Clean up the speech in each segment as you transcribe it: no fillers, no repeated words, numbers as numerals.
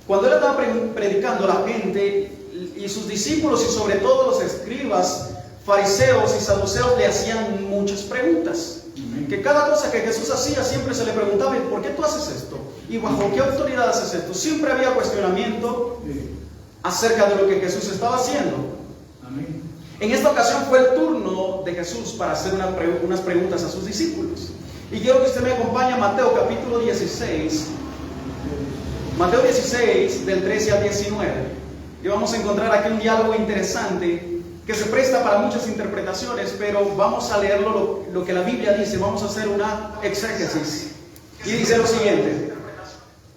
cuando él estaba predicando, la gente y sus discípulos y sobre todo los escribas, fariseos y saduceos le hacían muchas preguntas. Que cada cosa que Jesús hacía siempre se le preguntaba: ¿por qué tú haces esto? ¿Y bajo qué autoridad haces esto? Siempre había cuestionamiento acerca de lo que Jesús estaba haciendo. Amén. En esta ocasión fue el turno de Jesús para hacer unas preguntas a sus discípulos. Y quiero que usted me acompañe a Mateo capítulo 16. Mateo 16, del 13 al 19. Y vamos a encontrar aquí un diálogo interesante que se presta para muchas interpretaciones, pero vamos a leerlo lo que la Biblia dice. Vamos a hacer una exégesis. Y dice lo siguiente.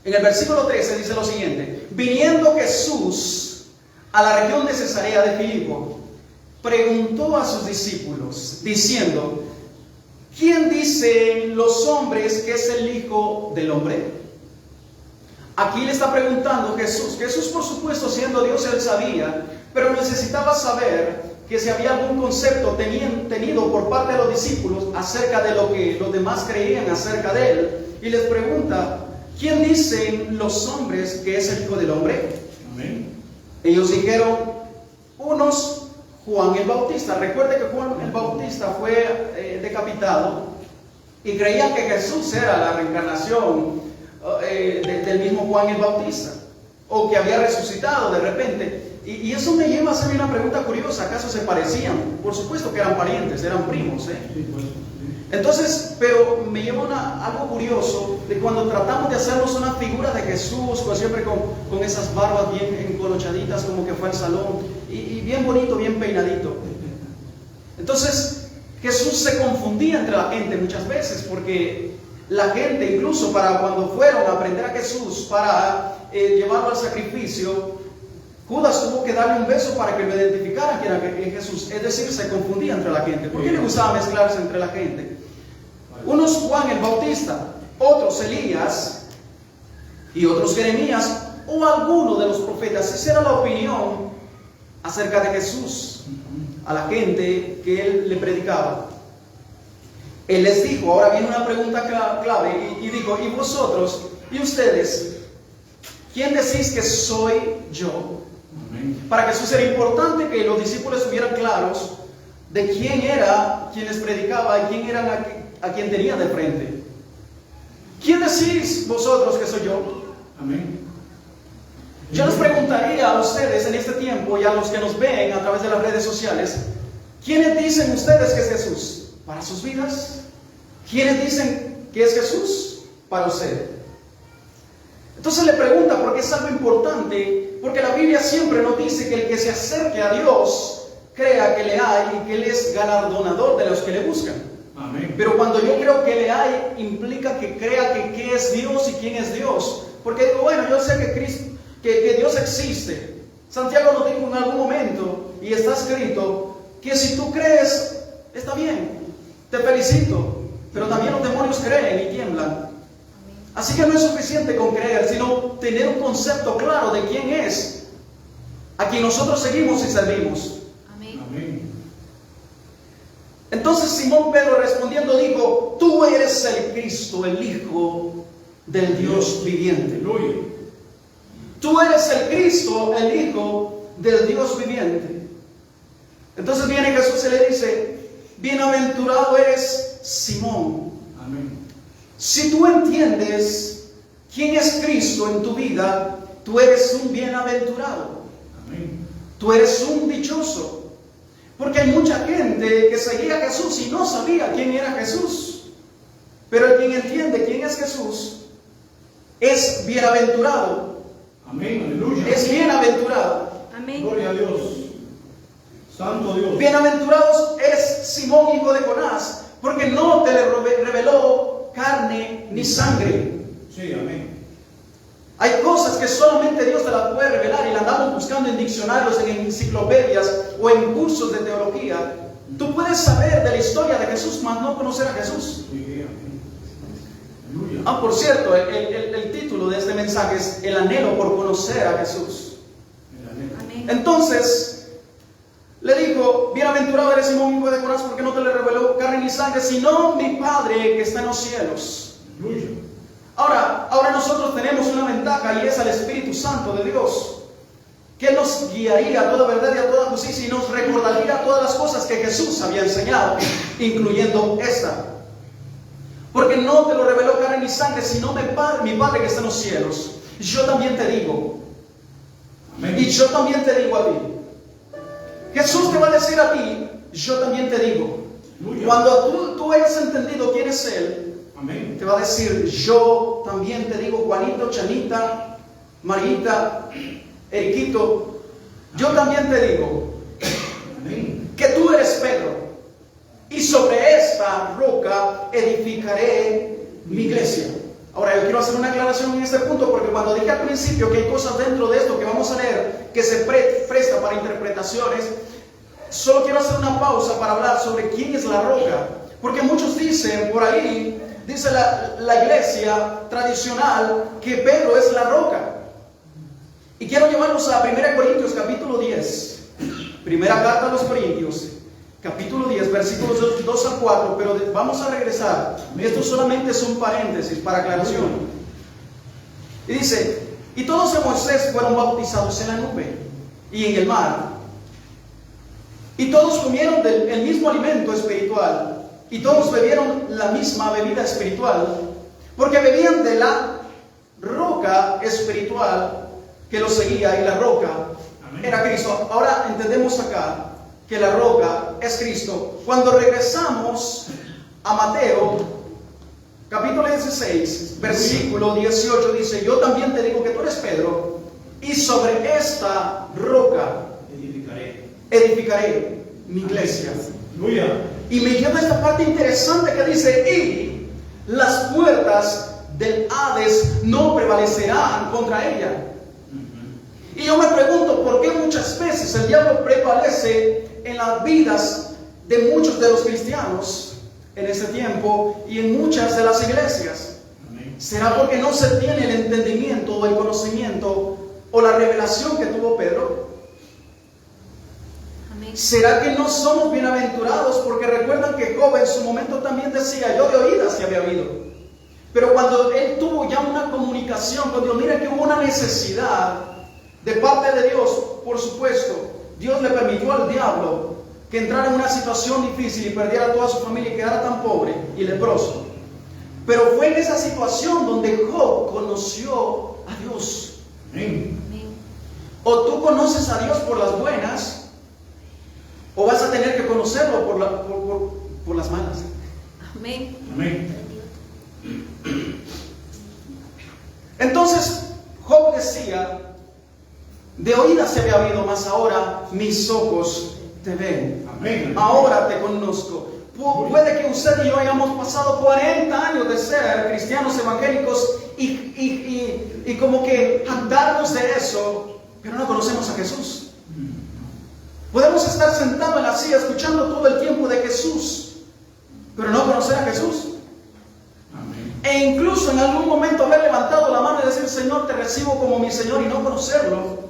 En el versículo 13 dice lo siguiente: viniendo Jesús a la región de Cesarea de Filipo, preguntó a sus discípulos, diciendo: ¿quién dicen los hombres que es el Hijo del Hombre? Aquí le está preguntando Jesús. Jesús, por supuesto, siendo Dios, él sabía, pero necesitaba saber que si había algún concepto tenido por parte de los discípulos acerca de lo que los demás creían acerca de él. Y les pregunta: ¿quién dicen los hombres que es el Hijo del Hombre? Amén. Ellos dijeron: unos, Juan el Bautista. Recuerde que Juan el Bautista fue decapitado y creían que Jesús era la reencarnación del mismo Juan el Bautista, o que había resucitado de repente. Y eso me lleva a hacerme una pregunta curiosa: ¿acaso se parecían? Por supuesto que eran parientes, eran primos, Sí, pues, sí. Entonces, pero me lleva algo curioso de cuando tratamos de hacernos una figura de Jesús, pues siempre con esas barbas bien encolochaditas, como que fue al salón, y bien bonito, bien peinadito. Entonces, Jesús se confundía entre la gente muchas veces, porque la gente, incluso para cuando fueron a prender a Jesús para llevarlo al sacrificio, Judas tuvo que darle un beso para que lo identificaran que era Jesús. Es decir, se confundía entre la gente. ¿Por qué le gustaba mezclarse entre la gente? Unos Juan el Bautista, otros Elías y otros Jeremías o alguno de los profetas. Esa era la opinión acerca de Jesús a la gente que él le predicaba. Él les dijo, ahora viene una pregunta clave, y dijo: ¿y vosotros? ¿Y ustedes? ¿Quién decís que soy yo? Amén. Para Jesús era importante que los discípulos estuvieran claros de quién era quien les predicaba y quién era a quien tenía de frente. ¿Quién decís vosotros que soy yo? Amén. Yo les preguntaría a ustedes en este tiempo y a los que nos ven a través de las redes sociales: ¿quiénes dicen ustedes que es Jesús para sus vidas? ¿Quiénes dicen que es Jesús para usted? Entonces le pregunta porque es algo importante, porque la Biblia siempre nos dice que el que se acerque a Dios crea que le hay y que Él es galardonador de los que le buscan. Amén. Pero cuando yo creo que le hay, implica que crea que qué es Dios y quién es Dios. Porque digo, bueno, yo sé que Dios existe. Santiago nos dijo en algún momento, y está escrito, que si tú crees, está bien, te felicito. Pero también los demonios creen y tiemblan. Así que no es suficiente con creer, sino tener un concepto claro de quién es a quien nosotros seguimos y servimos. Amén. Amén. Entonces Simón Pedro respondiendo dijo: tú eres el Cristo, el Hijo del Dios viviente. Aleluya. Tú eres el Cristo, el Hijo del Dios viviente. Entonces viene Jesús y le dice: bienaventurado eres Simón. Amén. Si tú entiendes quién es Cristo en tu vida, tú eres un bienaventurado. Amén. Tú eres un dichoso. Porque hay mucha gente que seguía a Jesús y no sabía quién era Jesús. Pero el quien entiende quién es Jesús es bienaventurado. Amén. Aleluya. Es bienaventurado. Amén. Gloria a Dios. Santo Dios. Bienaventurados es Simón, hijo de Jonás, porque no te le reveló carne ni sangre. Sí, amén. Hay cosas que solamente Dios te las puede revelar y las andamos buscando en diccionarios, en enciclopedias o en cursos de teología. Tú puedes saber de la historia de Jesús, mas no conocer a Jesús. Sí, amén. Aleluya. Por cierto, el título de este mensaje es El anhelo por conocer a Jesús. Amén. Entonces le dijo: bienaventurado eres Simón, hijo de Jonás, porque no te le reveló carne ni sangre, sino mi Padre que está en los cielos. Aleluya. Ahora nosotros tenemos una ventaja y es el Espíritu Santo de Dios, que nos guiaría a toda verdad y a toda justicia y nos recordaría todas las cosas que Jesús había enseñado, incluyendo esta. Porque no te lo reveló carne ni sangre, sino mi Padre que está en los cielos. Yo también te digo, y yo también te digo a ti. Jesús te va a decir a ti, yo también te digo. Cuando tú hayas entendido quién es Él, Amén. te va a decir, yo también te digo, Juanito, Chanita, Marita, Eriquito, yo también te digo Amén. que tú eres Pedro, y sobre esta roca edificaré mi iglesia. Ahora yo quiero hacer una aclaración en este punto, porque cuando dije al principio que hay cosas dentro de esto que vamos a leer que se presta para interpretaciones, solo quiero hacer una pausa para hablar sobre quién es la roca. Porque muchos dicen por ahí, dice la iglesia tradicional, que Pedro es la roca. Y quiero llevarnos a 1 Corintios capítulo 10. Primera carta a los Corintios, capítulo 10, versículos 2 al 4. Pero vamos a regresar. Esto solamente es un paréntesis para aclaración. Y dice, y todos en Moisés fueron bautizados en la nube y en el mar. Y todos comieron el mismo alimento espiritual. Y todos bebieron la misma bebida espiritual, porque bebían de la roca espiritual que los seguía, y la roca era Cristo. Ahora entendemos acá que la roca es Cristo. Cuando regresamos a Mateo, capítulo 16, versículo 18, dice, yo también te digo que tú eres Pedro, y sobre esta roca edificaré mi iglesia. Aleluya. Y me lleva a esta parte interesante que dice, y las puertas del Hades no prevalecerán contra ella. Y yo me pregunto, ¿por qué muchas veces el diablo prevalece en las vidas de muchos de los cristianos en este tiempo y en muchas de las iglesias? ¿Será porque no se tiene el entendimiento o el conocimiento o la revelación que tuvo Pedro? ¿Será que no somos bienaventurados? Porque recuerdan que Job en su momento también decía, yo de oídas te había oído. Pero cuando él tuvo ya una comunicación con Dios, mira que hubo una necesidad de parte de Dios, por supuesto. Dios le permitió al diablo que entrara en una situación difícil y perdiera toda su familia y quedara tan pobre y leproso. Pero fue en esa situación donde Job conoció a Dios. Amén. O tú conoces a Dios por las buenas, o vas a tener que conocerlo por las malas. Amén. Amén. Entonces, Job decía, de oídas se había oído, mas ahora mis ojos te ven. Amén. Ahora te conozco. Puede que usted y yo hayamos pasado 40 años de ser cristianos evangélicos y como que jactarnos de eso, pero no conocemos a Jesús. Podemos estar sentados en la silla escuchando todo el tiempo de Jesús, pero no conocer a Jesús. Amén. E incluso en algún momento haber levantado la mano y decir, Señor, te recibo como mi Señor, y no conocerlo.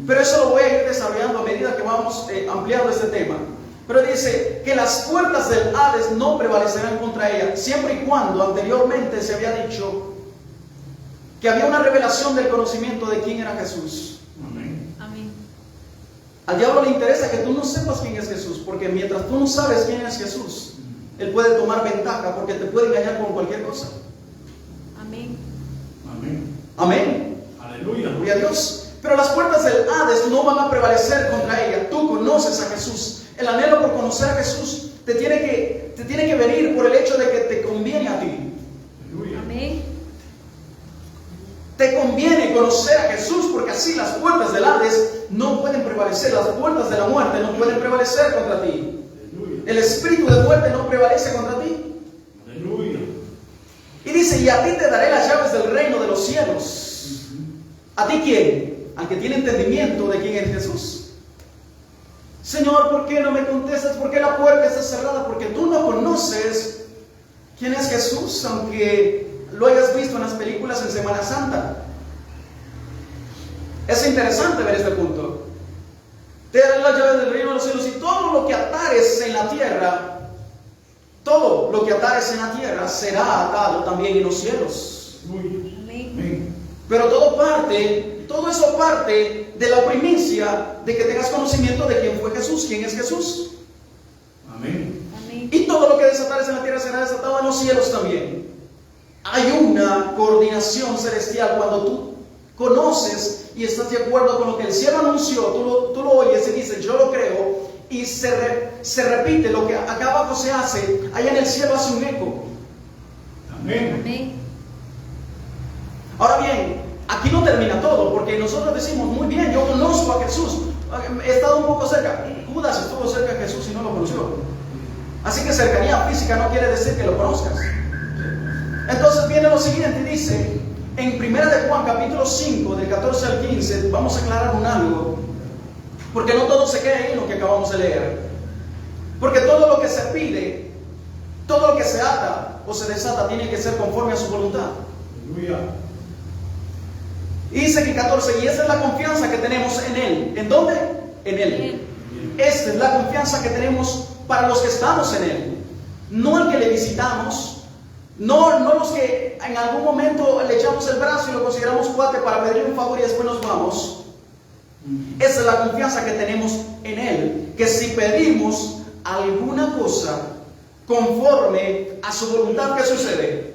Pero eso lo voy a ir desarrollando a medida que vamos ampliando este tema. Pero dice que las puertas del Hades no prevalecerán contra ella, siempre y cuando anteriormente se había dicho que había una revelación del conocimiento de quién era Jesús. Amén. Amén. Al diablo le interesa que tú no sepas quién es Jesús, porque mientras tú no sabes quién es Jesús, él puede tomar ventaja, porque te puede engañar con cualquier cosa. Amén. Amén. Amén. Aleluya. Gloria a Dios. Pero las puertas del Hades no van a prevalecer contra ella. Tú conoces a Jesús. El anhelo por conocer a Jesús te tiene que venir por el hecho de que te conviene a ti. Aleluya. Amén. Te conviene conocer a Jesús, porque así las puertas del Hades no pueden prevalecer. Las puertas de la muerte no pueden prevalecer contra ti. Aleluya. El espíritu de muerte no prevalece contra ti. Aleluya. Y dice, y a ti te daré las llaves del reino de los cielos. ¿A ti quién? Al que tiene entendimiento de quién es Jesús. Señor, ¿por qué no me contestas? ¿Por qué la puerta está cerrada? Porque tú no conoces quién es Jesús, aunque lo hayas visto en las películas en Semana Santa. Es interesante ver este punto. Te daré las llaves del reino de los cielos, y todo lo que atares en la tierra, todo lo que atares en la tierra será atado también en los cielos. Aleluya. Amén. Amén. Pero todo eso parte de la primicia de que tengas conocimiento de quién fue Jesús, quién es Jesús. Amén. Amén. Y todo lo que desatares en la tierra será desatado en los cielos también. Hay una coordinación celestial cuando tú conoces y estás de acuerdo con lo que el cielo anunció, tú lo oyes y dices, yo lo creo, y se repite lo que acá abajo se hace, allá en el cielo hace un eco. Amén. Amén. Ahora bien, aquí no termina todo, porque nosotros decimos, muy bien, yo conozco a Jesús, he estado un poco cerca. Judas estuvo cerca de Jesús y no lo conoció. Así que cercanía física no quiere decir que lo conozcas. Entonces viene lo siguiente y dice, en 1 de Juan capítulo 5, del 14 al 15, vamos a aclarar un algo, porque no todo se queda ahí en lo que acabamos de leer. Porque todo lo que se pide, todo lo que se ata o se desata, tiene que ser conforme a su voluntad. Aleluya. Y dice que en 14, y esa es la confianza que tenemos en Él. ¿En dónde? En Él. Esta es la confianza que tenemos para los que estamos en Él. No el que le visitamos, no los que en algún momento le echamos el brazo y lo consideramos cuate para pedirle un favor y después nos vamos. Esa es la confianza que tenemos en Él. Que si pedimos alguna cosa conforme a su voluntad, ¿qué sucede?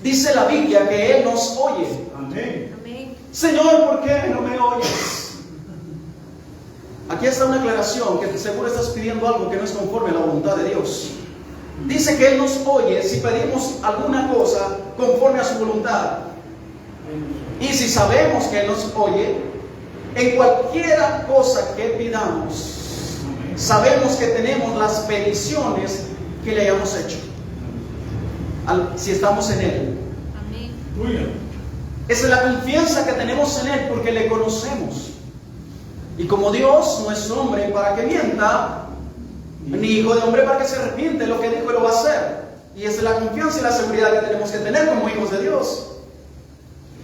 Dice la Biblia que Él nos oye. Amén. Amén. Señor, ¿por qué no me oyes? Aquí está una aclaración, que seguro estás pidiendo algo que no es conforme a la voluntad de Dios. Dice que Él nos oye si pedimos alguna cosa conforme a su voluntad. Y si sabemos que Él nos oye, en cualquiera cosa que pidamos, sabemos que tenemos las peticiones que le hayamos hecho. Si estamos en Él. Amén. Aleluya. Esa es la confianza que tenemos en Él porque le conocemos. Y como Dios no es hombre para que mienta, ni hijo de hombre para que se arrepiente, lo que dijo Él lo va a hacer. Y esa es la confianza y la seguridad que tenemos que tener como hijos de Dios.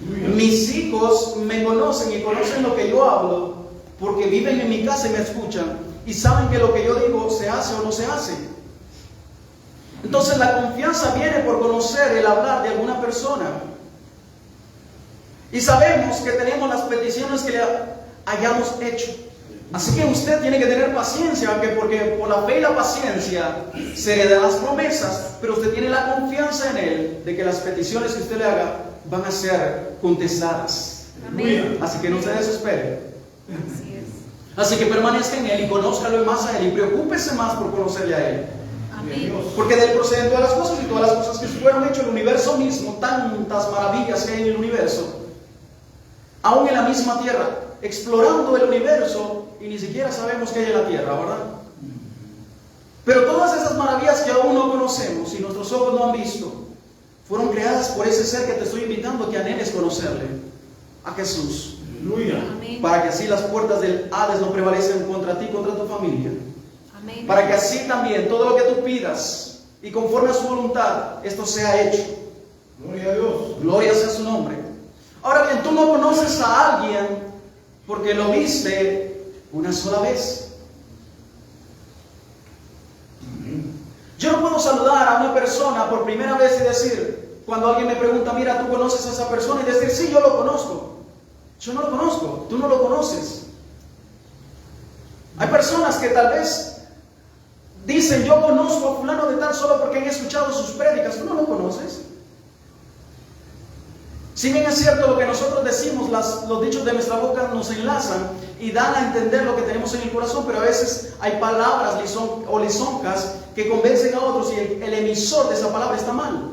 Aleluya. Mis hijos me conocen y conocen lo que yo hablo porque viven en mi casa y me escuchan y saben que lo que yo digo se hace o no se hace. Entonces la confianza viene por conocer el hablar de alguna persona. Y sabemos que tenemos las peticiones que le hayamos hecho. Así que usted tiene que tener paciencia, porque por la fe y la paciencia se le dan las promesas, pero usted tiene la confianza en Él de que las peticiones que usted le haga van a ser contestadas. Amén. Así que no se desespere. Así es. Así que permanezca en Él y conózcalo más a Él y preocúpese más por conocerle a Él. Amén. Porque de Él proceden todas las cosas y todas las cosas que fueron hechas, el universo mismo, tantas maravillas que hay en el universo, aún en la misma tierra, explorando el universo y ni siquiera sabemos qué hay en la tierra, ¿verdad? Pero todas esas maravillas que aún no conocemos y nuestros ojos no han visto, fueron creadas por ese ser que te estoy invitando a que anheles conocerle, a Jesús. Aleluya. Amén. Para que así las puertas del Hades no prevalezcan contra ti, contra tu familia. Amén. Para que así también todo lo que tú pidas y conforme a su voluntad, esto sea hecho. Gloria a Dios. Gloria sea su nombre. Ahora bien, tú no conoces a alguien porque lo viste una sola vez. Yo no puedo saludar a una persona por primera vez y decir, cuando alguien me pregunta, mira, ¿tú conoces a esa persona? Y decir, sí, yo lo conozco. Yo no lo conozco, tú no lo conoces. Hay personas que tal vez dicen, yo conozco a fulano de tal solo porque han escuchado sus prédicas. Tú no lo conoces. Si bien es cierto lo que nosotros decimos, los dichos de nuestra boca nos enlazan y dan a entender lo que tenemos en el corazón, pero a veces hay palabras o lisonjas que convencen a otros y el emisor de esa palabra está mal.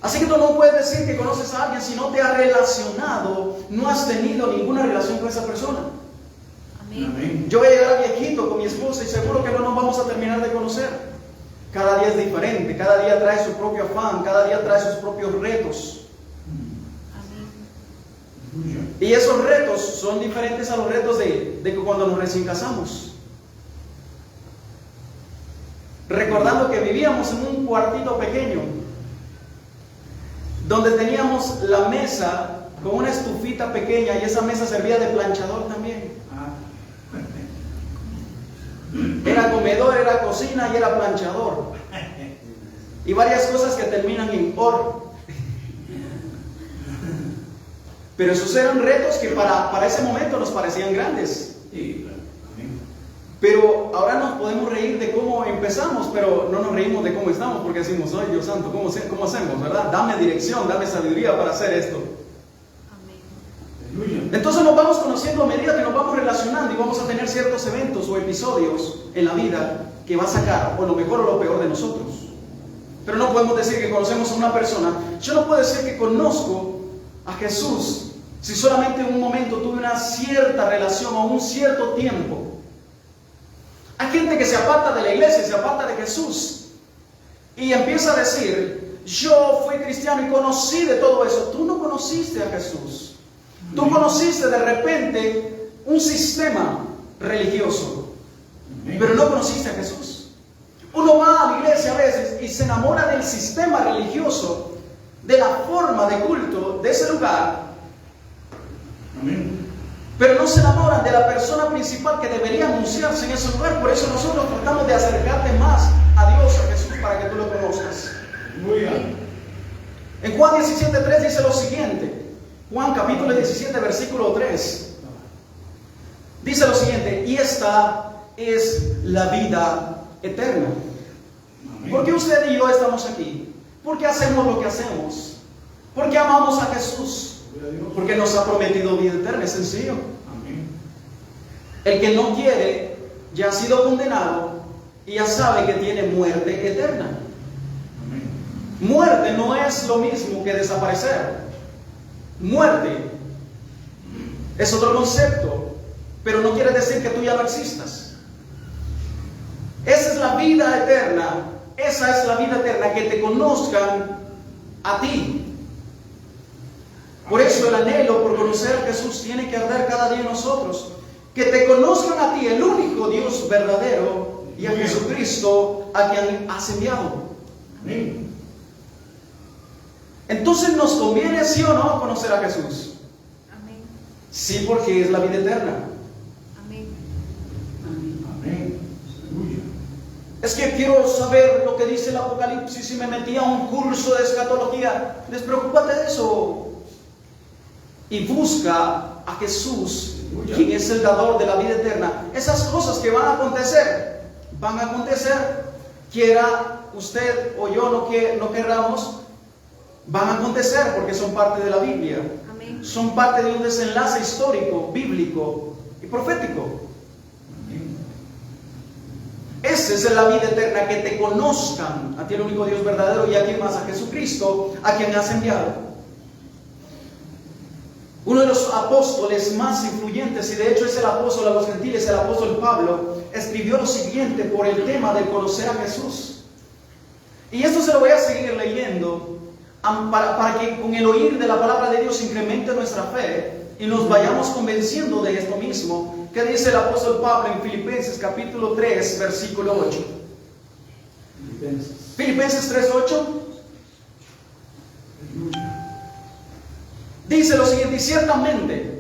Así que tú no puedes decir que conoces a alguien si no te has relacionado, no has tenido ninguna relación con esa persona. Amén. Amén. Yo voy a llegar a viejito con mi esposa y seguro que no nos vamos a terminar de conocer. Cada día es diferente, cada día trae su propio afán, cada día trae sus propios retos. Amén. Aleluya. Y esos retos son diferentes a los retos de que cuando nos recién casamos. Recordando que vivíamos en un cuartito pequeño, donde teníamos la mesa con una estufita pequeña y esa mesa servía de planchador también. Era comedor, era cocina y era planchador. y varias cosas que terminan en or. Pero esos eran retos que para ese momento nos parecían grandes. Sí, claro. Amén. Pero ahora nos podemos reír de cómo empezamos, pero no nos reímos de cómo estamos, porque decimos, ay Dios santo, ¿cómo hacemos, verdad? Dame dirección, dame sabiduría para hacer esto. Amén. Aleluya. Entonces nos vamos conociendo a medida que nos vamos relacionando y vamos a tener ciertos eventos o episodios en la vida que va a sacar o lo mejor o lo peor de nosotros. Pero no podemos decir que conocemos a una persona. Yo no puedo decir que conozco a Jesús si solamente en un momento tuve una cierta relación o un cierto tiempo. Hay gente que se aparta de la iglesia, se aparta de Jesús y empieza a decir, yo fui cristiano y conocí de todo eso. Tú no conociste a Jesús. Tú conociste de repente un sistema religioso, pero no conociste a Jesús. Uno va a la iglesia a veces y se enamora del sistema religioso, de la forma de culto de ese lugar, Amén. pero no se enamoran de la persona principal que debería anunciarse en ese lugar. Por eso nosotros tratamos de acercarte más a Dios, a Jesús, para que tú lo conozcas. Aleluya. En Juan 17:3 dice lo siguiente. Juan capítulo 17, versículo 3. Dice lo siguiente, y esta es la vida eterna. Amén. ¿Por qué usted y yo estamos aquí? ¿Por qué hacemos lo que hacemos? ¿Por qué amamos a Jesús? Gloria a Dios. Porque nos ha prometido vida eterna, es sencillo. Amén. El que no quiere ya ha sido condenado y ya sabe que tiene muerte eterna. Amén. Muerte no es lo mismo que desaparecer. Muerte es otro concepto, pero no quiere decir que tú ya no existas. Esa es la vida eterna. Esa es la vida eterna, que te conozcan a ti. Por eso el anhelo por conocer a Jesús tiene que arder cada día en nosotros. Que te conozcan a ti, el único Dios verdadero, y a Jesucristo, a quien has enviado. Amén. Entonces nos conviene, sí o no, conocer a Jesús. Amén. Sí, porque es la vida eterna. Amén. Amén. Aleluya. Es que quiero saber lo que dice el Apocalipsis y me metí a un curso de escatología. Despreocúpate de eso. Y busca a Jesús, quien es el dador de la vida eterna. Esas cosas que van a acontecer, quiera usted o yo no querramos, van a acontecer porque son parte de la Biblia. Amén. Son parte de un desenlace histórico, bíblico y profético. Amén. Esa es la vida eterna, que te conozcan a ti, el único Dios verdadero, y a quien más, a Jesucristo, a quien has enviado. Uno de los apóstoles más influyentes, y de hecho es el apóstol a los gentiles, el apóstol Pablo, escribió lo siguiente por el tema de conocer a Jesús. Y esto se lo voy a seguir leyendo para que con el oír de la palabra de Dios incremente nuestra fe y nos vayamos convenciendo de esto mismo. ¿Qué dice el apóstol Pablo en Filipenses capítulo 3, versículo 8? Filipenses 3, 8. Dice lo siguiente, y ciertamente,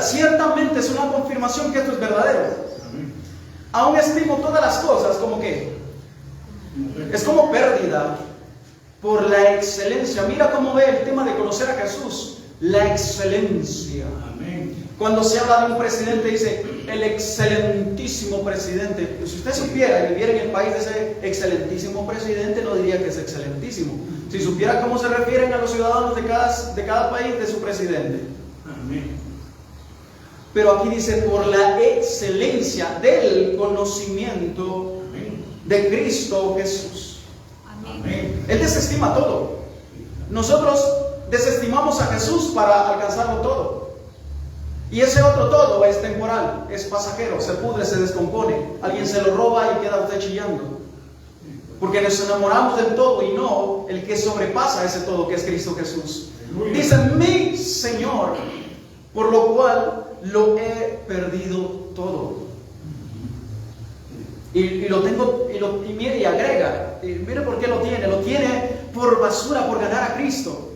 ciertamente es una confirmación que esto es verdadero. Amén. Aún estimo todas las cosas como que es como pérdida por la excelencia. Mira cómo ve el tema de conocer a Jesús, la excelencia. Amén. Cuando se habla de un presidente, dice el excelentísimo presidente. Si usted supiera y viviera en el país de ese excelentísimo presidente, no diría que es excelentísimo. Si supiera cómo se refieren a los ciudadanos de cada país de su presidente. Amén. Pero aquí dice por la excelencia del conocimiento Amén. de Cristo Jesús. Amén. Amén. Él desestima todo. Nosotros desestimamos a Jesús para alcanzarlo todo. Y ese otro todo es temporal, es pasajero, se pudre, se descompone. Alguien se lo roba y queda usted chillando. Porque nos enamoramos del todo y no el que sobrepasa ese todo, que es Cristo Jesús. Aleluya. Dice mi Señor, por lo cual lo he perdido todo. Y lo tengo, y mire, y agrega, y mire por qué lo tiene por basura, por ganar a Cristo.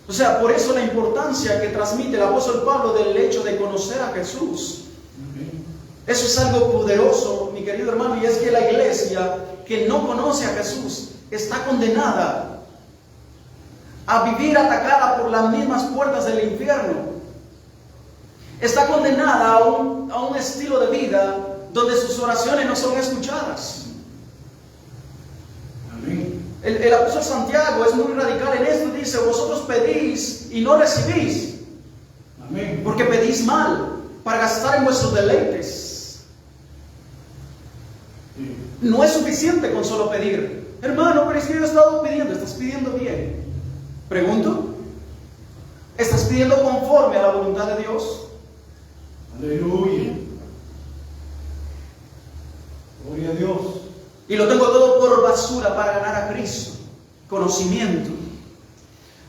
O sea, por eso la importancia que transmite el apóstol Pablo del hecho de conocer a Jesús. Amén. Eso es algo poderoso, mi querido hermano, y es que la iglesia que no conoce a Jesús está condenada a vivir atacada por las mismas puertas del infierno. Está condenada a un estilo de vida donde sus oraciones no son escuchadas. Amén. El apóstol Santiago es muy radical en esto. Dice: vosotros pedís y no recibís, Amén. porque pedís mal, para gastar en vuestros deleites. Sí. No es suficiente con solo pedir. Hermano, pero es que yo he estado pidiendo. ¿Estás pidiendo bien? Pregunto. ¿Estás pidiendo conforme a la voluntad de Dios? Aleluya. Gloria a Dios. Y lo tengo todo por basura para ganar a Cristo. Conocimiento.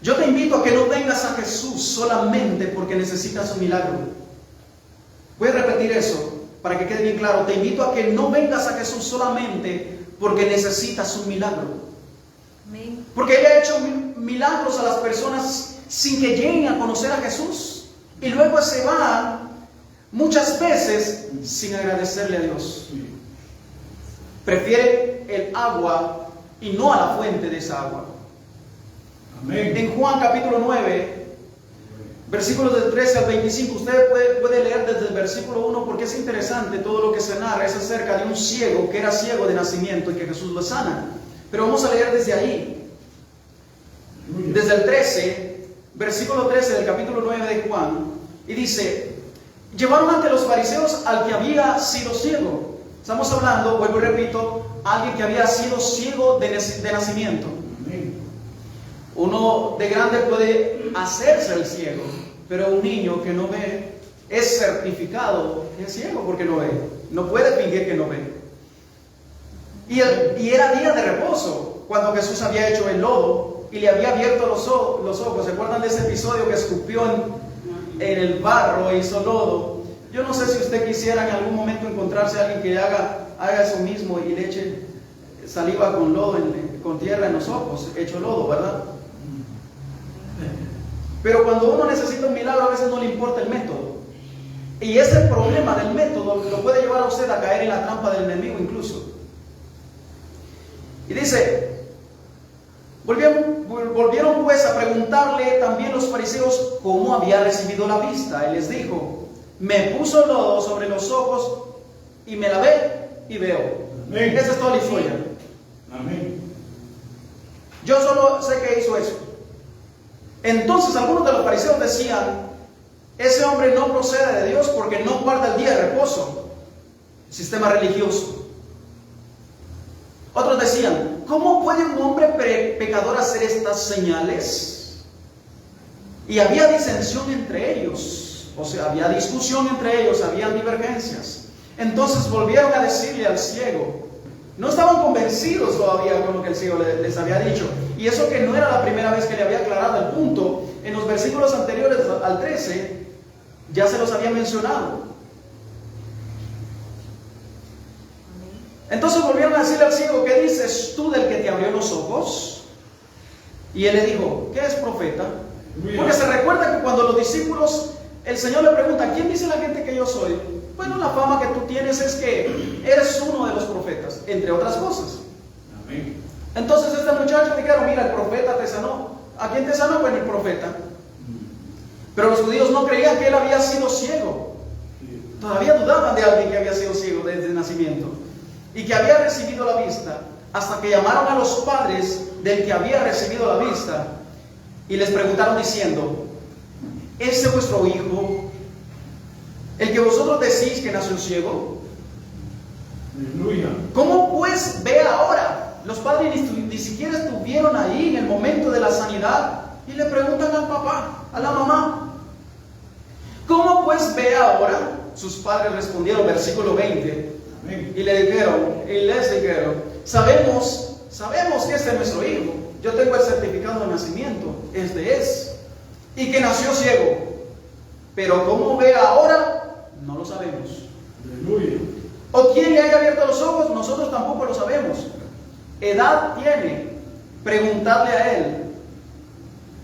Yo te invito a que no vengas a Jesús solamente porque necesitas un milagro. Voy a repetir eso para que quede bien claro. Te invito a que no vengas a Jesús solamente porque necesitas un milagro. Amén. Porque Él ha hecho milagros a las personas sin que lleguen a conocer a Jesús. Y luego se van muchas veces sin agradecerle a Dios. Sí. Prefiere el agua y no a la fuente de esa agua. Amén. En Juan capítulo 9, versículos del 13 al 25, usted puede leer desde el versículo 1 porque es interesante todo lo que se narra. Es acerca de un ciego que era ciego de nacimiento y que Jesús lo sana. Pero vamos a leer desde ahí. Aleluya. Desde el 13, versículo 13 del capítulo 9 de Juan. Y dice: llevaron ante los fariseos al que había sido ciego. Estamos hablando, vuelvo y repito, alguien que había sido ciego de nacimiento. Amén. Uno de grande puede hacerse el ciego, pero un niño que no ve es certificado que es ciego porque no ve. No puede fingir que no ve. Y era día de reposo cuando Jesús había hecho el lodo y le había abierto los ojos. ¿Se acuerdan de ese episodio que escupió en el barro e hizo lodo? Yo no sé si usted quisiera en algún momento encontrarse a alguien que haga eso mismo y le eche saliva con lodo, con tierra en los ojos, hecho lodo, ¿verdad? Pero cuando uno necesita un milagro, a veces no le importa el método. Y ese problema del método lo puede llevar a usted a caer en la trampa del enemigo incluso. Y dice: volvieron pues a preguntarle también los fariseos cómo había recibido la vista. Él les dijo: me puso lodo sobre los ojos y me lavé y veo. Amén. Esa es toda la historia. Amén. Yo solo sé que hizo eso. Entonces algunos de los fariseos decían: ese hombre no procede de Dios porque no guarda el día de reposo. Sistema religioso. Otros decían: ¿cómo puede un hombre pecador hacer estas señales? Y había disensión entre ellos. O sea, había discusión entre ellos, había divergencias. Entonces volvieron a decirle al ciego. No estaban convencidos todavía con lo que el ciego les había dicho. Y eso que no era la primera vez que le había aclarado el punto. En los versículos anteriores al 13 ya se los había mencionado. Entonces volvieron a decirle al ciego: ¿qué dices tú del que te abrió los ojos? Y él le dijo: ¿qué es profeta? Porque se recuerda que cuando los discípulos, el Señor le pregunta: ¿quién dice la gente que yo soy? Bueno, la fama que tú tienes es que eres uno de los profetas, entre otras cosas. Amén. Entonces este muchacho dijeron: mira, el profeta te sanó. ¿A quién te sanó? Bueno, el profeta. Pero los judíos no creían que él había sido ciego. Todavía dudaban de alguien que había sido ciego desde nacimiento y que había recibido la vista, hasta que llamaron a los padres del que había recibido la vista y les preguntaron diciendo: ¿ese es vuestro hijo, el que vosotros decís que nació ciego? Aleluya. ¿Cómo pues ve ahora? Los padres ni siquiera estuvieron ahí en el momento de la sanidad y le preguntan al papá, a la mamá: ¿cómo pues ve ahora? Sus padres respondieron, versículo 20, Amén. y les dijeron: sabemos que este es nuestro hijo. Yo tengo el certificado de nacimiento, este es, y que nació ciego. Pero cómo ve ahora, no lo sabemos. Aleluya. ¿O quién le haya abierto los ojos? Nosotros tampoco lo sabemos. Edad tiene, preguntadle a él.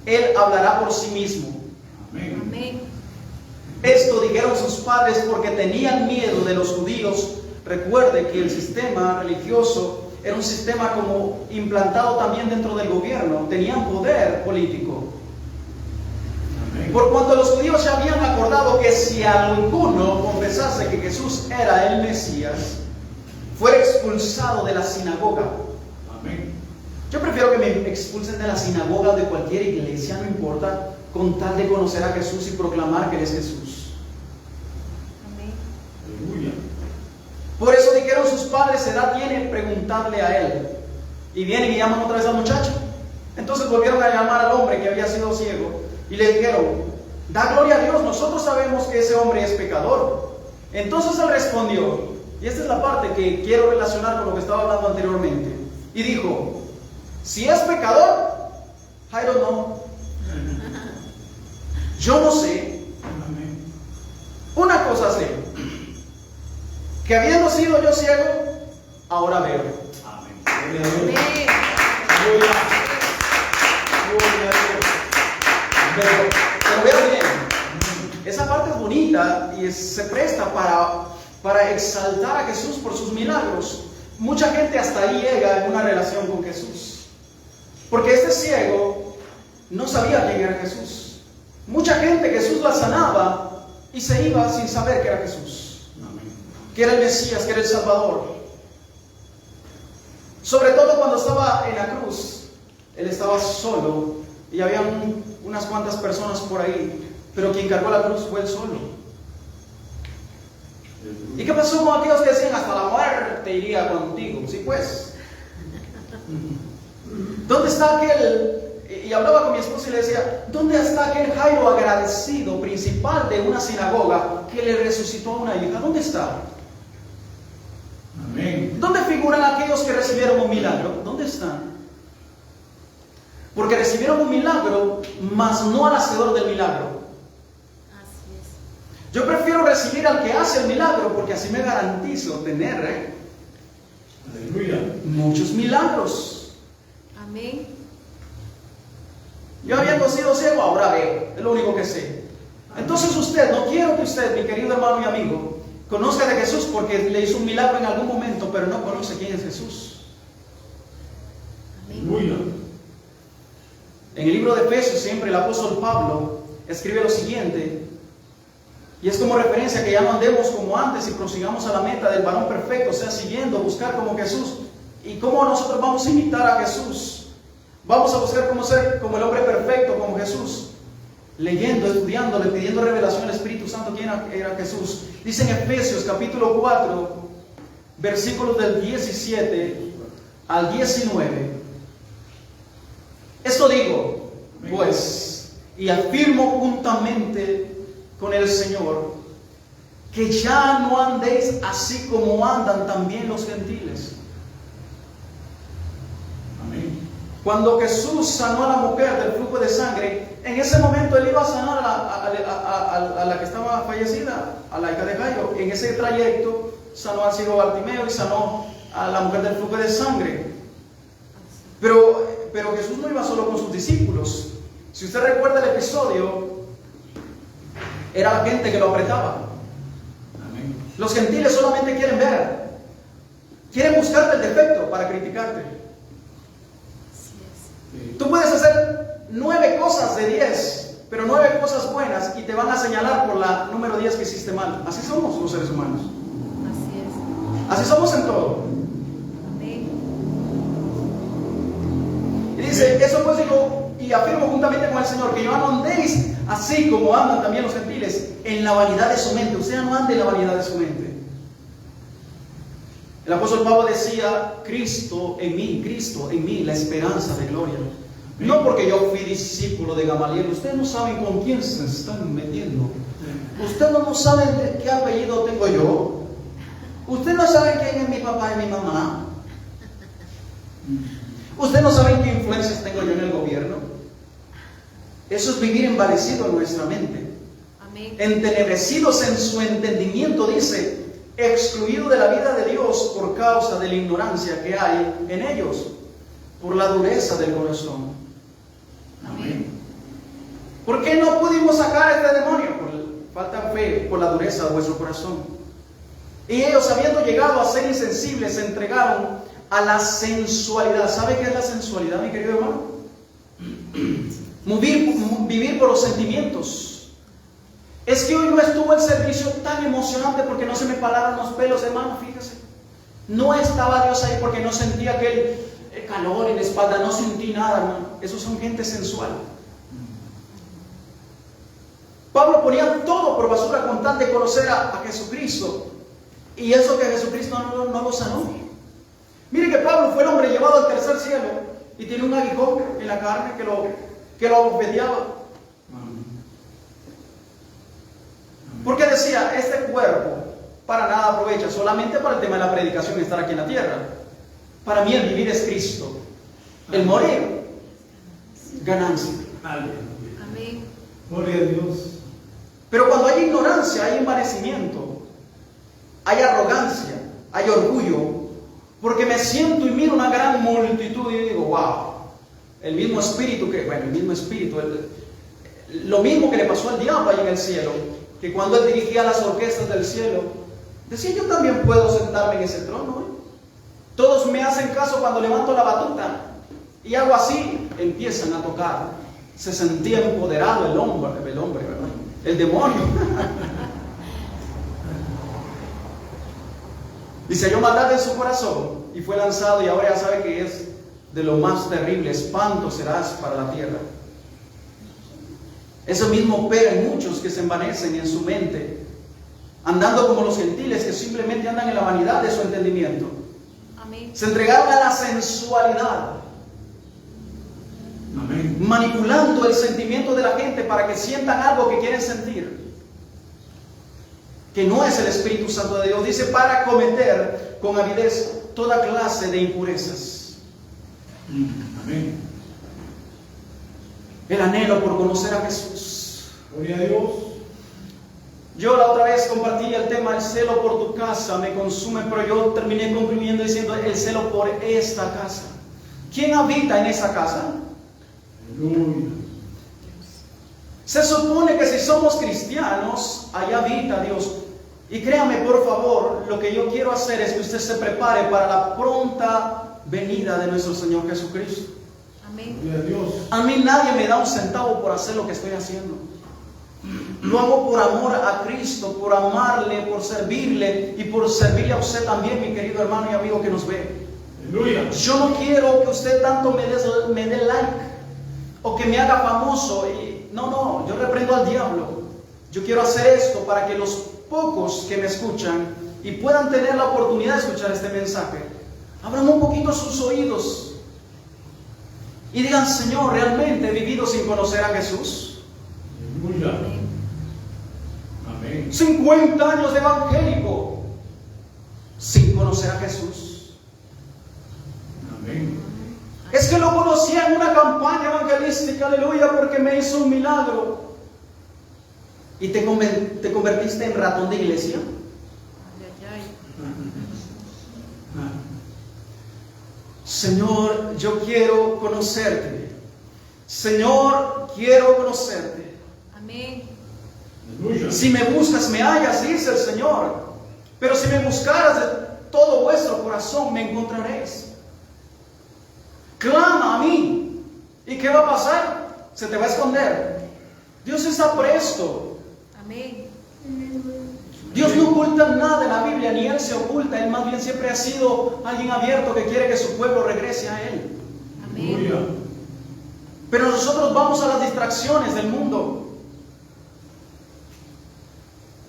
Él hablará por sí mismo. Amén. Amén. Esto dijeron sus padres porque tenían miedo de los judíos. Recuerde que el sistema religioso era un sistema como implantado también dentro del gobierno. Tenían poder político. Por cuanto los judíos ya habían acordado que si alguno confesase que Jesús era el Mesías, fuera expulsado de la sinagoga. Amén. Yo prefiero que me expulsen de la sinagoga o de cualquier iglesia, no importa, con tal de conocer a Jesús y proclamar que Él es Jesús. Amén. Aleluya. Por eso dijeron sus padres, edad tiene preguntarle a Él. Y vienen y llaman otra vez al muchacho. Entonces volvieron a llamar al hombre que había sido ciego y le dijeron, da gloria a Dios, nosotros sabemos que ese hombre es pecador. Entonces él respondió, y esta es la parte que quiero relacionar con lo que estaba hablando anteriormente, y dijo, si es pecador, Jairo no. Yo no sé. Amén. Una cosa sé, que habiendo sido yo ciego, ahora veo. Amén. Amén. Gloria a Dios. Pero vean bien, esa parte es bonita y se presta para exaltar a Jesús por sus milagros. Mucha gente hasta ahí llega en una relación con Jesús, porque este ciego no sabía quién era Jesús. Mucha gente Jesús la sanaba y se iba sin saber que era Jesús, Amén. que era el Mesías, que era el Salvador. Sobre todo cuando estaba en la cruz, Él estaba solo y había unas cuantas personas por ahí, pero quien cargó la cruz fue Él solo. ¿Y qué pasó con aquellos que decían hasta la muerte iría contigo? Sí, pues. ¿Dónde está aquel? Y hablaba con mi esposa y le decía, ¿dónde está aquel Jairo agradecido, principal de una sinagoga, que le resucitó a una hija? ¿Dónde está? Amén. ¿Dónde figuran aquellos que recibieron un milagro? ¿Dónde están? Porque recibieron un milagro, mas no al hacedor del milagro. Así es. Yo prefiero recibir al que hace el milagro, porque así me garantizo tener Aleluya. muchos milagros. Amén. Yo habiendo sido ciego, ahora veo. Es lo único que sé. Entonces usted, no quiero que usted, mi querido hermano y amigo, conozca de Jesús porque le hizo un milagro en algún momento, pero no conoce quién es Jesús. Amén. Aleluya. En el libro de Efesios siempre el apóstol Pablo escribe lo siguiente, y es como referencia que ya no andemos como antes y prosigamos a la meta del varón perfecto, o sea, siguiendo, buscar como Jesús. ¿Y cómo nosotros vamos a imitar a Jesús? Vamos a buscar cómo ser como el hombre perfecto, como Jesús, leyendo, estudiándole, pidiendo revelación al Espíritu Santo quién era Jesús. Dice en Efesios capítulo 4, versículos del 17 al 19. Esto digo, pues, y afirmo juntamente con el Señor, que ya no andéis así como andan también los gentiles. Amén. Cuando Jesús sanó a la mujer del flujo de sangre, en ese momento Él iba a sanar a la que estaba fallecida, a la hija de Jairo. En ese trayecto sanó al ciego Bartimeo y sanó a la mujer del flujo de sangre. Pero Jesús no iba solo con sus discípulos. Si usted recuerda el episodio, era la gente que lo apretaba. Amén. Los gentiles solamente quieren ver, quieren buscarte el defecto para criticarte. Así es. Sí. Tú puedes hacer 9 cosas de 10, pero 9 cosas buenas y te van a señalar por la número 10 que hiciste mal. Así somos los seres humanos. Así es. Así somos en todo. Amén. Y dice, eso pues digo, y afirmo juntamente con el Señor, que ya no andéis así como andan también los gentiles, en la vanidad de su mente. Usted no ande en la vanidad de su mente. El apóstol Pablo decía, Cristo en mí, la esperanza de gloria. No porque yo fui discípulo de Gamaliel. Ustedes no saben con quién se están metiendo. Ustedes no saben de qué apellido tengo yo. Ustedes no saben quién es mi papá y mi mamá. Ustedes no saben qué influencias tengo yo en el gobierno. Eso es vivir envanecido en nuestra mente. Amén. Entenebrecidos en su entendimiento, dice, excluido de la vida de Dios por causa de la ignorancia que hay en ellos, por la dureza del corazón. Amén. ¿Por qué no pudimos sacar a este demonio? Por falta fe por la dureza de vuestro corazón. Y ellos, habiendo llegado a ser insensibles, se entregaron a la sensualidad. ¿Sabe qué es la sensualidad, mi querido hermano? Vivir por los sentimientos. Es que hoy no estuvo el servicio tan emocionante porque no se me pararon los pelos, hermano, fíjese. No estaba Dios ahí porque no sentía aquel calor en la espalda, no sentí nada, hermano. Esos son gente sensual. Pablo ponía todo por basura con tal de conocer a Jesucristo. Y eso que Jesucristo no lo sanó. Mire que Pablo fue el hombre llevado al tercer cielo y tiene un aguijón en la carne que lo abofeteaba. Porque decía, este cuerpo para nada aprovecha, solamente para el tema de la predicación y estar aquí en la tierra. Para mí el vivir es Cristo, el morir, ganancia. Amén. Gloria a Dios. Pero cuando hay ignorancia, hay envanecimiento, hay arrogancia, hay orgullo, porque me siento y miro una gran multitud y digo, wow, el mismo espíritu lo mismo que le pasó al diablo ahí en el cielo, que cuando él dirigía las orquestas del cielo, decía, yo también puedo sentarme en ese trono, ¿eh? Todos me hacen caso cuando levanto la batuta y hago así, empiezan a tocar. Se sentía empoderado el hombre, ¿verdad? El demonio. Y se halló maldad en su corazón y fue lanzado, y ahora ya sabe que es de lo más terrible, espanto serás para la tierra. Eso mismo pega en muchos que se envanecen en su mente, andando como los gentiles que simplemente andan en la vanidad de su entendimiento. Amén. Se entregaron a la sensualidad. Amén. Manipulando el sentimiento de la gente para que sientan algo que quieren sentir, que no es el Espíritu Santo de Dios. Dice, para cometer con avidez toda clase de impurezas. Amén. El anhelo por conocer a Jesús. Gloria a Dios. Yo la otra vez compartí el tema, el celo por tu casa me consume, pero yo terminé concluyendo diciendo el celo por esta casa. ¿Quién habita en esa casa? Aleluya. Se supone que si somos cristianos, allá habita Dios. Y créame, por favor, lo que yo quiero hacer es que usted se prepare para la pronta venida de nuestro Señor Jesucristo. Amén. Gloria a Dios. A mí nadie me da un centavo por hacer lo que estoy haciendo. Lo hago por amor a Cristo, por amarle, por servirle y por servirle a usted también, mi querido hermano y amigo que nos ve. Aleluya. Yo no quiero que usted tanto me dé like o que me haga famoso. No, yo reprendo al diablo. Yo quiero hacer esto para que los pocos que me escuchan y puedan tener la oportunidad de escuchar este mensaje, abran un poquito sus oídos y digan, Señor, ¿realmente he vivido sin conocer a Jesús? Aleluya. Amén. Amén. 50 años de evangélico sin conocer a Jesús. Amén. Es que lo conocía en una campaña evangelística, aleluya, porque me hizo un milagro. ¿Y te convertiste en ratón de iglesia? Ay, ay, ay. Señor, yo quiero conocerte. Señor, quiero conocerte. Amén. Aleluya. Si me buscas, me hallas, dice el Señor. Pero si me buscaras de todo vuestro corazón, me encontraréis. Clama a mí. ¿Y qué va a pasar? Se te va a esconder. Dios está presto. Amén. Dios no oculta nada en la Biblia, ni Él se oculta. Él más bien siempre ha sido alguien abierto que quiere que su pueblo regrese a Él. Amén. Aleluya. Pero nosotros vamos a las distracciones del mundo.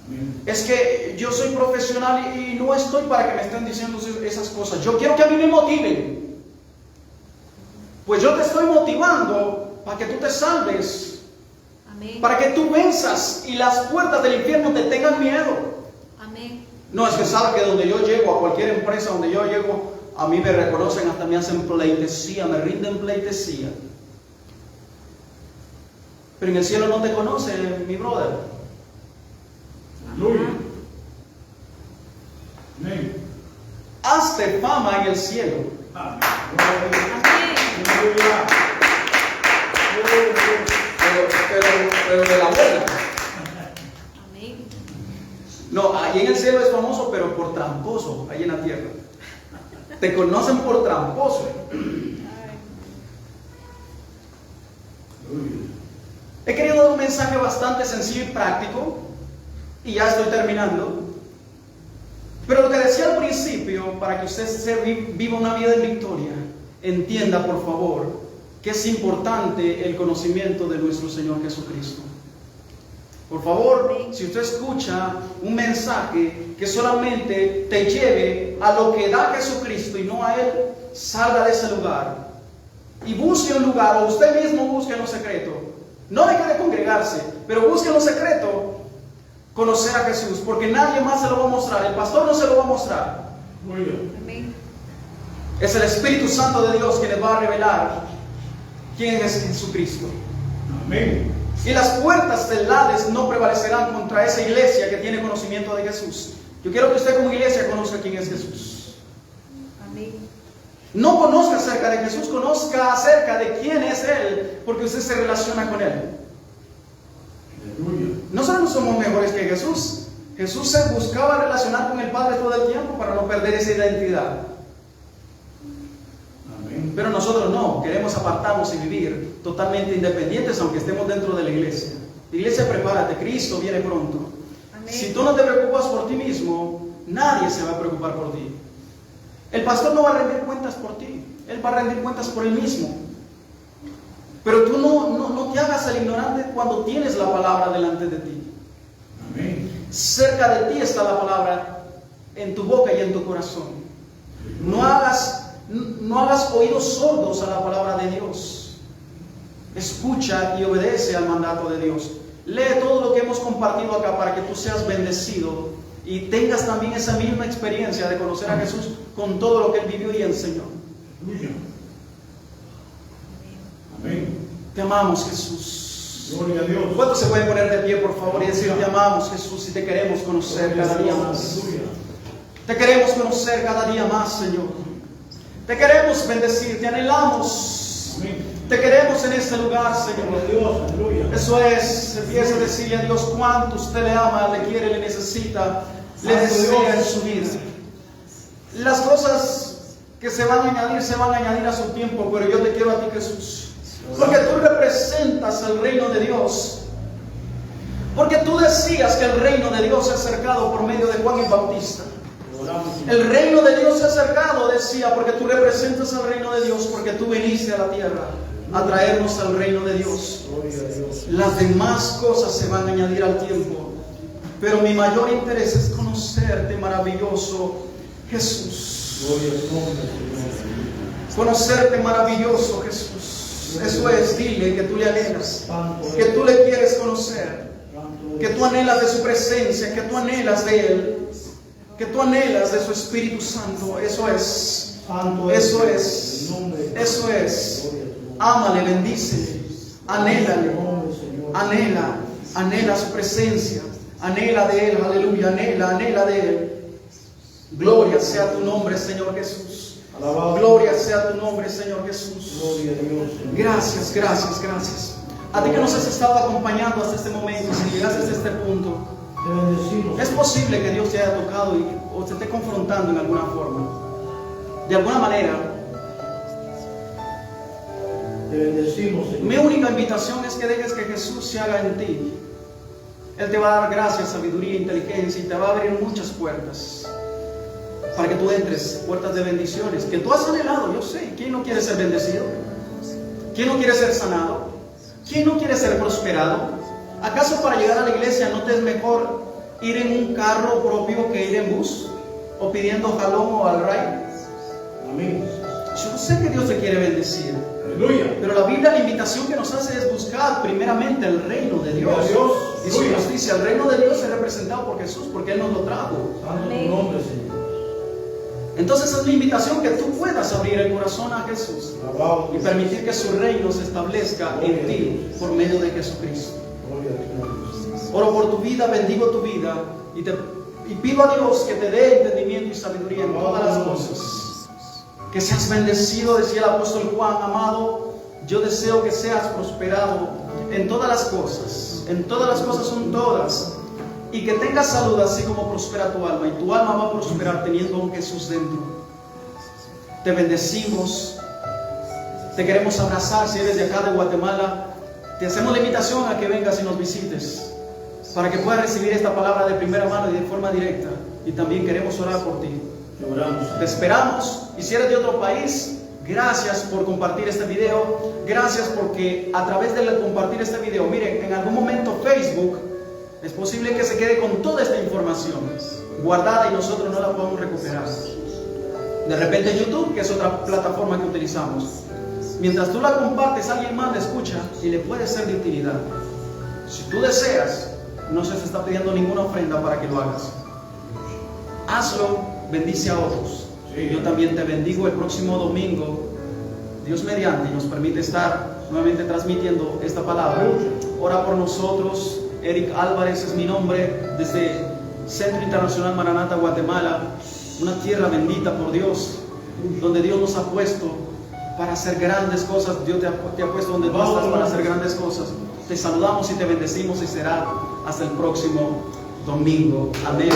Amén. Es que yo soy profesional y no estoy para que me estén diciendo esas cosas. Yo quiero que a mí me motiven. Pues yo te estoy motivando para que tú te salves. Amén. Para que tú venzas y las puertas del infierno te tengan miedo. Amén. No, es que sabe que donde yo llego, a cualquier empresa donde yo llego, a mí me reconocen, hasta me hacen pleitesía, me rinden pleitesía. Pero en el cielo no te conoce, mi brother. Aleluya. Amén. Hazte fama en el cielo. Amén. Amén. Aleluya. Pero de la buena. Amén. Ahí en el cielo es famoso, pero por tramposo, ahí en la tierra. Te conocen por tramposo. He querido dar un mensaje bastante sencillo y práctico, y ya estoy terminando. Pero lo que decía al principio, para que usted viva una vida de victoria, entienda por favor que es importante el conocimiento de nuestro Señor Jesucristo. Por favor, si usted escucha un mensaje que solamente te lleve a lo que da Jesucristo y no a Él, salga de ese lugar y busque un lugar, o usted mismo busque en lo secreto. No deje de congregarse, pero busque en lo secreto conocer a Jesús, porque nadie más se lo va a mostrar. El pastor no se lo va a mostrar. Amén. Es el Espíritu Santo de Dios que les va a revelar quién es Jesucristo. Amén. Y las puertas del Hades no prevalecerán contra esa iglesia que tiene conocimiento de Jesús. Yo quiero que usted como iglesia conozca quién es Jesús. Amén. No conozca acerca de Jesús, conozca acerca de quién es Él, porque usted se relaciona con Él. Aleluya. Nosotros no somos mejores que Jesús. Jesús se buscaba relacionar con el Padre todo el tiempo para no perder esa identidad. Amén. Pero nosotros no, queremos apartarnos y vivir totalmente independientes aunque estemos dentro de la iglesia. Iglesia, prepárate, Cristo viene pronto. Amén. Si tú no te preocupas por ti mismo, nadie se va a preocupar por ti. El pastor no va a rendir cuentas por ti, él va a rendir cuentas por él mismo. Pero tú no te hagas el ignorante cuando tienes la palabra delante de ti. Amén. Cerca de ti está la palabra, en tu boca y en tu corazón. No hagas oídos sordos a la palabra de Dios. Escucha y obedece al mandato de Dios. Lee todo lo que hemos compartido acá para que tú seas bendecido y tengas también esa misma experiencia de conocer a Jesús con todo lo que Él vivió y enseñó. Aleluya. Amén. Te amamos, Jesús. Gloria a Dios. ¿Cuántos se pueden poner de pie, por favor, y decir: te amamos, Jesús, y te queremos conocer cada día más? Aleluya. Te queremos conocer cada día más, Señor. Te queremos bendecir, te anhelamos. Amén. Te queremos en este lugar, Señor. Gloria a Dios. Aleluya. Eso es, empieza a decirle a Dios cuánto usted le ama, le quiere, le necesita, le desea en su vida. Las cosas que se van a añadir a su tiempo, pero yo te quiero a ti, Jesús. Porque tú representas el reino de Dios. Porque tú decías que el reino de Dios se ha acercado por medio de Juan el Bautista. El reino de Dios se ha acercado, decía, porque tú representas el reino de Dios, porque tú viniste a la tierra a traernos al reino de Dios. Las demás cosas se van a añadir al tiempo, pero mi mayor interés es conocerte, maravilloso Jesús. Conocerte, maravilloso Jesús. Eso es, dile que tú le anhelas, que tú le quieres conocer, que tú anhelas de su presencia, que tú anhelas de Él, que tú anhelas de su Espíritu Santo. Eso es, eso es, eso es. Ámale, bendícele, anhélale, anhela su presencia, anhela de Él, aleluya, anhela de Él. Gloria sea tu nombre, Señor Jesús. Gloria sea tu nombre, Señor Jesús. Gracias, gracias, gracias. A ti que nos has estado acompañando hasta este momento, si llegaste hasta este punto, es posible que Dios te haya tocado o te esté confrontando en alguna forma. De alguna manera, Te bendecimos, Señor. mi única invitación es que dejes que Jesús se haga en ti. Él te va a dar gracia, sabiduría, inteligencia y te va a abrir muchas puertas para que tú entres, puertas de bendiciones que tú has anhelado. Yo sé, ¿quién no quiere ser bendecido? ¿Quién no quiere ser sanado? ¿Quién no quiere ser prosperado? ¿Acaso para llegar a la iglesia no te es mejor ir en un carro propio que ir en bus? ¿O pidiendo jalón o al ray? Amén. Yo sé que Dios te quiere bendecir, Aleluya. pero la Biblia, la invitación que nos hace es buscar primeramente el reino de Dios. Y si nos dice, el reino de Dios es representado por Jesús, porque Él nos lo trajo. Santo tu nombre, Señor. Entonces es mi invitación que tú puedas abrir el corazón a Jesús Alabado y permitir que su reino se establezca en ti por medio de Jesucristo. Gloria a Dios. Oro por tu vida, bendigo tu vida y pido a Dios que te dé entendimiento y sabiduría en todas las cosas. Que seas bendecido, decía el apóstol Juan, amado, yo deseo que seas prosperado en todas las cosas. En todas las cosas son todas. y que tengas salud así como prospera tu alma, y tu alma va a prosperar teniendo a un Jesús dentro. Te bendecimos, te queremos abrazar. Si eres de acá de Guatemala, te hacemos la invitación a que vengas y nos visites para que puedas recibir esta palabra de primera mano y de forma directa. Y también queremos orar por ti. Te esperamos. Y si eres de otro país, gracias por compartir este video. Gracias porque a través de compartir este video, miren, en algún momento Facebook es posible que se quede con toda esta información guardada y nosotros no la podemos recuperar. De repente YouTube, que es otra plataforma que utilizamos. Mientras tú la compartes, alguien más la escucha y le puede ser de utilidad. Si tú deseas, no se te está pidiendo ninguna ofrenda para que lo hagas. Hazlo, bendice a otros. Yo también te bendigo el próximo domingo, Dios mediante, y nos permite estar nuevamente transmitiendo esta palabra. Ora por nosotros. Eric Álvarez es mi nombre, desde Centro Internacional Maranata, Guatemala, una tierra bendita por Dios, donde Dios nos ha puesto para hacer grandes cosas. Dios te ha puesto donde tú estás para hacer grandes cosas. Te saludamos y te bendecimos, y será hasta el próximo domingo. Amén.